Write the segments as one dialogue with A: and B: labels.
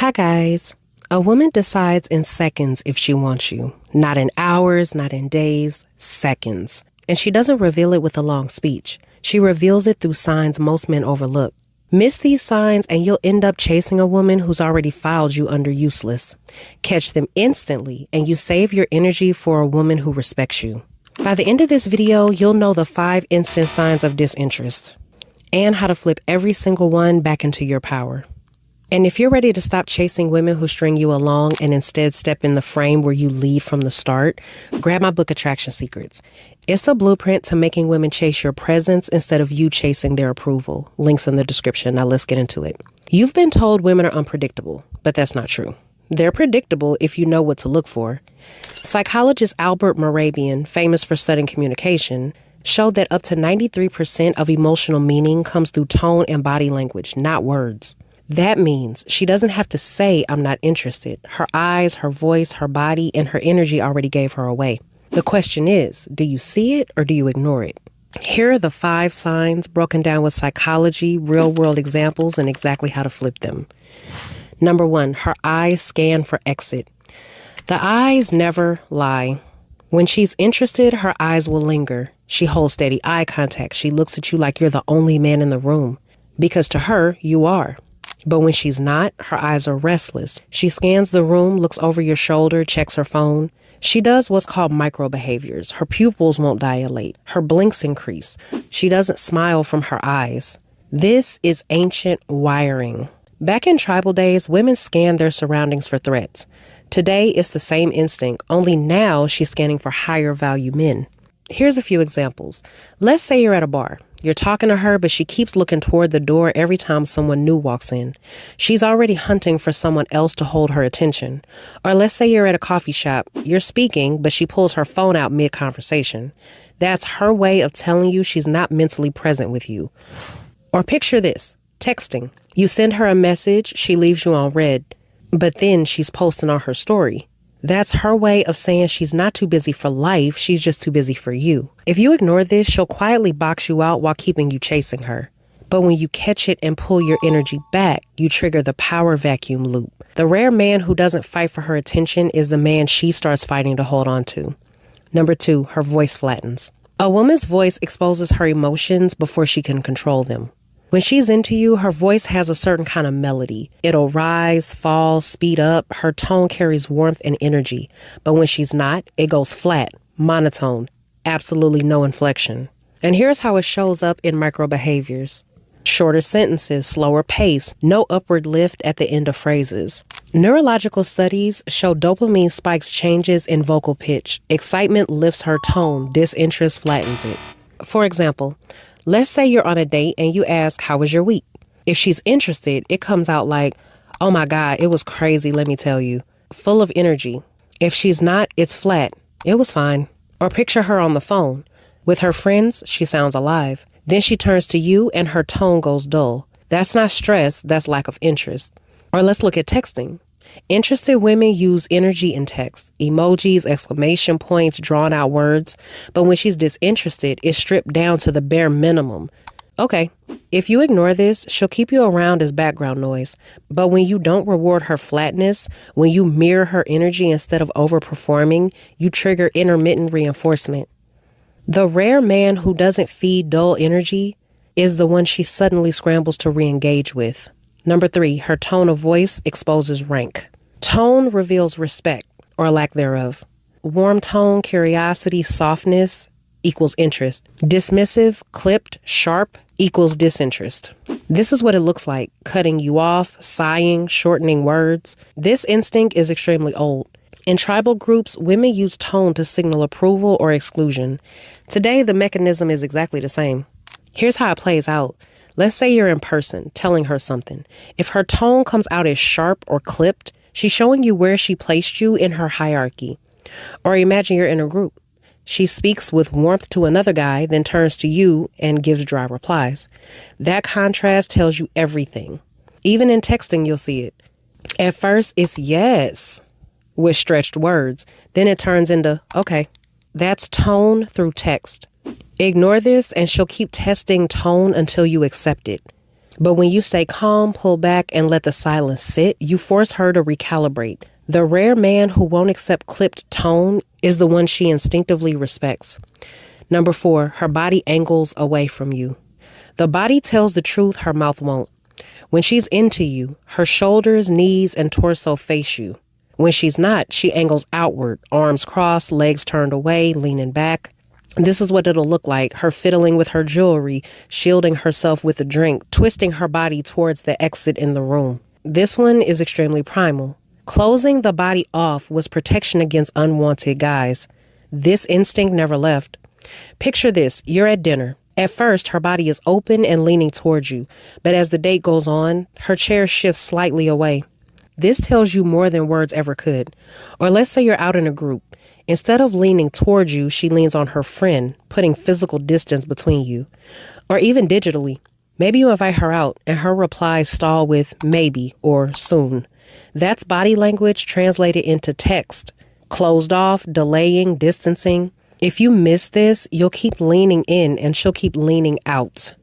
A: Hi guys. A woman decides in seconds if she wants you. Not in hours, not in days, seconds. And she doesn't reveal it with a long speech. She reveals it through signs most men overlook. Miss these signs and you'll end up chasing a woman who's already filed you under useless. Catch them instantly and you save your energy for a woman who respects you. By the end of this video, you'll know the 5 instant signs of disinterest and how to flip every single one back into your power. And if you're ready to stop chasing women who string you along and instead step in the frame where you lead from the start, grab my book, Attraction Secrets. It's the blueprint to making women chase your presence instead of you chasing their approval. Links in the description. Now let's get into it. You've been told women are unpredictable, but that's not true. They're predictable if you know what to look for. Psychologist Albert Mehrabian, famous for studying communication, showed that up to 93% of emotional meaning comes through tone and body language, not words. That means she doesn't have to say, I'm not interested. Her eyes, her voice, her body, and her energy already gave her away. The question is, do you see it or do you ignore it? Here are the 5 signs broken down with psychology, real-world examples, and exactly how to flip them. Number 1, her eyes scan for exit. The eyes never lie. When she's interested, her eyes will linger. She holds steady eye contact. She looks at you like you're the only man in the room. Because to her, you are. But when she's not, her eyes are restless. She scans the room, looks over your shoulder, checks her phone. She does what's called micro behaviors. Her pupils won't dilate. Her blinks increase. She doesn't smile from her eyes. This is ancient wiring. Back in tribal days, women scanned their surroundings for threats. Today, it's the same instinct, only now she's scanning for higher value men. Here's a few examples. Let's say you're at a bar. You're talking to her, but she keeps looking toward the door every time someone new walks in. She's already hunting for someone else to hold her attention. Or let's say you're at a coffee shop. You're speaking, but she pulls her phone out mid-conversation. That's her way of telling you she's not mentally present with you. Or picture this, texting. You send her a message, she leaves you on read, but then she's posting on her story. That's her way of saying she's not too busy for life, she's just too busy for you. If you ignore this, she'll quietly box you out while keeping you chasing her. But when you catch it and pull your energy back, you trigger the power vacuum loop. The rare man who doesn't fight for her attention is the man she starts fighting to hold on to. Number 2, her voice flattens. A woman's voice exposes her emotions before she can control them. When she's into you, her voice has a certain kind of melody. It'll rise, fall, speed up. Her tone carries warmth and energy. But when she's not, it goes flat, monotone, absolutely no inflection. And here's how it shows up in micro behaviors. Shorter sentences, slower pace, no upward lift at the end of phrases. Neurological studies show dopamine spikes changes in vocal pitch. Excitement lifts her tone, disinterest flattens it. For example, let's say you're on a date and you ask, how was your week? If she's interested, it comes out like, oh my God, it was crazy, let me tell you. Full of energy. If she's not, it's flat. It was fine. Or picture her on the phone. With her friends, she sounds alive. Then she turns to you and her tone goes dull. That's not stress, that's lack of interest. Or let's look at texting. Interested women use energy in text, emojis, exclamation points, drawn out words. But when she's disinterested, it's stripped down to the bare minimum. Okay, if you ignore this, she'll keep you around as background noise. But when you don't reward her flatness, when you mirror her energy instead of overperforming, you trigger intermittent reinforcement. The rare man who doesn't feed dull energy is the one she suddenly scrambles to re-engage with. Number 3, her tone of voice exposes rank. Tone reveals respect or lack thereof. Warm tone, curiosity, softness equals interest. Dismissive, clipped, sharp equals disinterest. This is what it looks like, cutting you off, sighing, shortening words. This instinct is extremely old. In tribal groups, women use tone to signal approval or exclusion. Today, the mechanism is exactly the same. Here's how it plays out. Let's say you're in person, telling her something. If her tone comes out as sharp or clipped, she's showing you where she placed you in her hierarchy. Or imagine you're in a group. She speaks with warmth to another guy, then turns to you and gives dry replies. That contrast tells you everything. Even in texting, you'll see it. At first, it's yes, with stretched words. Then it turns into, okay. That's tone through text. Ignore this and she'll keep testing tone until you accept it. But when you stay calm, pull back, and let the silence sit, you force her to recalibrate. The rare man who won't accept clipped tone is the one she instinctively respects. Number 4, her body angles away from you. The body tells the truth, her mouth won't. When she's into you, her shoulders, knees, and torso face you. When she's not, she angles outward, arms crossed, legs turned away, leaning back. This is what it'll look like, her fiddling with her jewelry, shielding herself with a drink, twisting her body towards the exit in the room. This one is extremely primal. Closing the body off was protection against unwanted guys. This instinct never left. Picture this, you're at dinner. At first, her body is open and leaning towards you, but as the date goes on, her chair shifts slightly away. This tells you more than words ever could. Or let's say you're out in a group. Instead of leaning towards you, she leans on her friend, putting physical distance between you. Or even digitally. Maybe you invite her out and her replies stall with maybe or soon. That's body language translated into text. Closed off, delaying, distancing. If you miss this, you'll keep leaning in and she'll keep leaning out.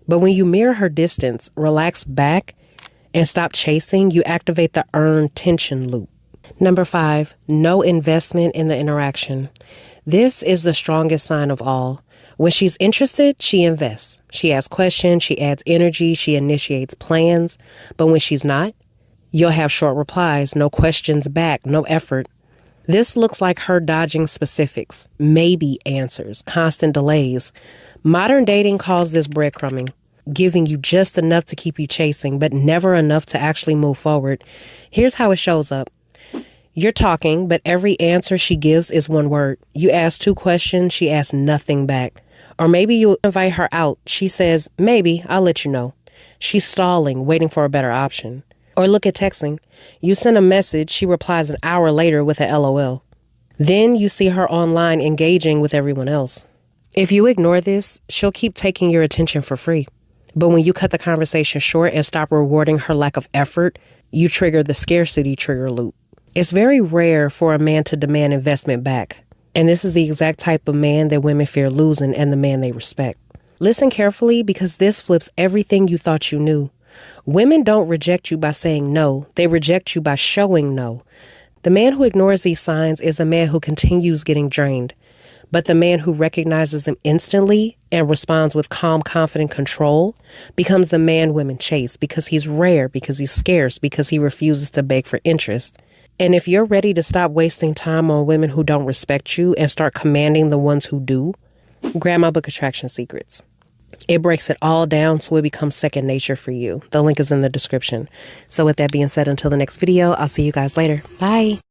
A: But when you mirror her distance, relax back, and stop chasing, you activate the earned tension loop. Number 5, no investment in the interaction. This is the strongest sign of all. When she's interested, she invests. She asks questions, she adds energy, she initiates plans. But when she's not, you'll have short replies, no questions back, no effort. This looks like her dodging specifics, maybe answers, constant delays. Modern dating calls this breadcrumbing, giving you just enough to keep you chasing, but never enough to actually move forward. Here's how it shows up. You're talking, but every answer she gives is one word. You ask 2 questions, she asks nothing back. Or maybe you invite her out. She says, maybe, I'll let you know. She's stalling, waiting for a better option. Or look at texting. You send a message, she replies an hour later with a LOL. Then you see her online engaging with everyone else. If you ignore this, she'll keep taking your attention for free. But when you cut the conversation short and stop rewarding her lack of effort, you trigger the scarcity trigger loop. It's very rare for a man to demand investment back. And this is the exact type of man that women fear losing and the man they respect. Listen carefully because this flips everything you thought you knew. Women don't reject you by saying no. They reject you by showing no. The man who ignores these signs is the man who continues getting drained. But the man who recognizes them instantly and responds with calm, confident control becomes the man women chase because he's rare, because he's scarce, because he refuses to beg for interest. And if you're ready to stop wasting time on women who don't respect you and start commanding the ones who do, grab my book, Attraction Secrets. It breaks it all down so it becomes second nature for you. The link is in the description. So with that being said, until the next video, I'll see you guys later. Bye.